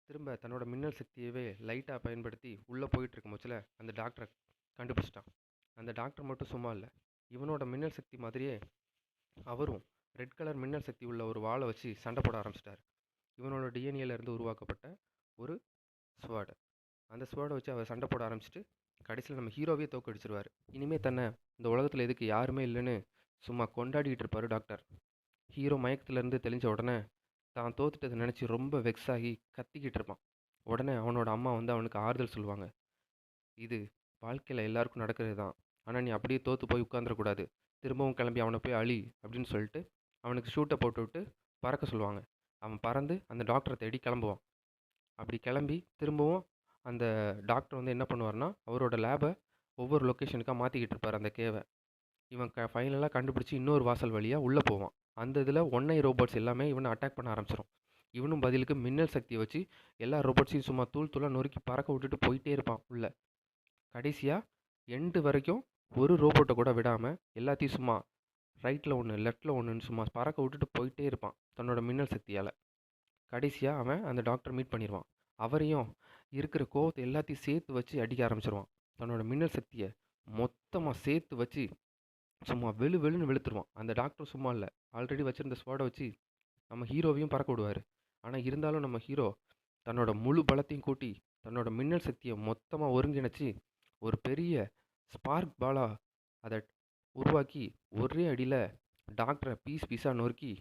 திரும்ப தன்னோட மின்னல் சக்தியவே லைட்டாக பயன்படுத்தி உள்ளே போயிட்டு இருக்கும் போச்சில் அந்த டாக்டரை கண்டுபிடிச்சிட்டான். அந்த டாக்டர் மட்டும் சும்மா இல்லை, இவனோட மின்னல் சக்தி மாதிரியே அவரும் ரெட் கலர் மின்னல் சக்தி உள்ள ஒரு வாளை வச்சு சண்டை போட ஆரம்பிச்சிட்டார். இவனோட டிஎன்ஏல இருந்து உருவாக்கப்பட்ட ஒரு ஸ்வாடு. அந்த ஸ்வாடை வச்சு அவர் சண்டை போட ஆரம்பிச்சிட்டு கடைசியில் நம்ம ஹீரோவே தோக்கடிச்சிருவார். இனிமேல் தன்னை இந்த உலகத்தில் எதுக்கு யாருமே இல்லைன்னு சும்மா கொண்டாடிட்டு இருப்பார் டாக்டர். ஹீரோ மயக்கத்துலேருந்து தெளிஞ்ச உடனே தான் தோத்துட்டதை நினச்சி ரொம்ப வெக்ஸ் ஆகி கத்திக்கிட்டு இருப்பான். உடனே அவனோட அம்மா வந்து அவனுக்கு ஆறுதல் சொல்லுவாங்க. இது வாழ்க்கையில் எல்லாருக்கும் நடக்கிறது தான், ஆனால் நீ அப்படியே தோற்று போய் உட்காந்துடக்கூடாது, திரும்பவும் கிளம்பி அவனை போய் அழி அப்படின்னு சொல்லிட்டு அவனுக்கு ஷூட்டை போட்டு விட்டு பறக்க சொல்லுவாங்க. அவன் பறந்து அந்த டாக்டரை தேடி கிளம்புவான். அப்படி கிளம்பி திரும்பவும் அந்த டாக்டர் வந்து என்ன பண்ணுவார்னா அவரோட லேபை ஒவ்வொரு லொக்கேஷனுக்காக மாற்றிக்கிட்டு இருப்பார் அந்த கேவை. இவன் ஃபைனலாக கண்டுபிடிச்சி இன்னொரு வாசல் வழியாக உள்ளே போவான். அந்த இதில் ஒன்னை ரோபோட்ஸ் எல்லாமே இவனை அட்டாக் பண்ண ஆரம்பிச்சிடும். இவனும் பதிலுக்கு மின்னல் சக்தியை வச்சு எல்லா ரோபோட்ஸையும் சும்மா தூள் தூளாக நொறுக்கி பறக்க விட்டுட்டு போயிட்டே இருப்பான் உள்ள. கடைசியாக எண்டு வரைக்கும் ஒரு ரோபோட்டை கூட விடாமல் எல்லாத்தையும் சும்மா ரைட்டில் ஒன்று லெஃப்டில் ஒன்றுன்னு சும்மா பறக்க விட்டுட்டு போயிட்டே இருப்பான் தன்னோட மின்னல் சக்தியால். கடைசியாக அவன் அந்த டாக்டரை மீட் பண்ணிடுவான். அவரையும் இருக்கிற கோவத்தை எல்லாத்தையும் சேர்த்து வச்சு அடிக்க ஆரம்பிச்சிருவான். தன்னோட மின்னல் சக்தியை மொத்தமாக சேர்த்து வச்சு சும்மா வெளுன்னு வெளுத்துருவான். அந்த டாக்டர் சும்மா இல்லை, ஆல்ரெடி வச்சுருந்த ஸ்வாடை வச்சு நம்ம ஹீரோவையும் பறக்க விடுவார். ஆனால் இருந்தாலும் நம்ம ஹீரோ தன்னோட முழு பலத்தையும் கூட்டி தன்னோட மின்னல் சக்தியை மொத்தமாக ஒருங்கிணைச்சி ஒரு பெரிய ஸ்பார்க் பாலாக அதை உருவாக்கி ஒரே அடியில் டாக்டரை பீஸாக நொறுக்கி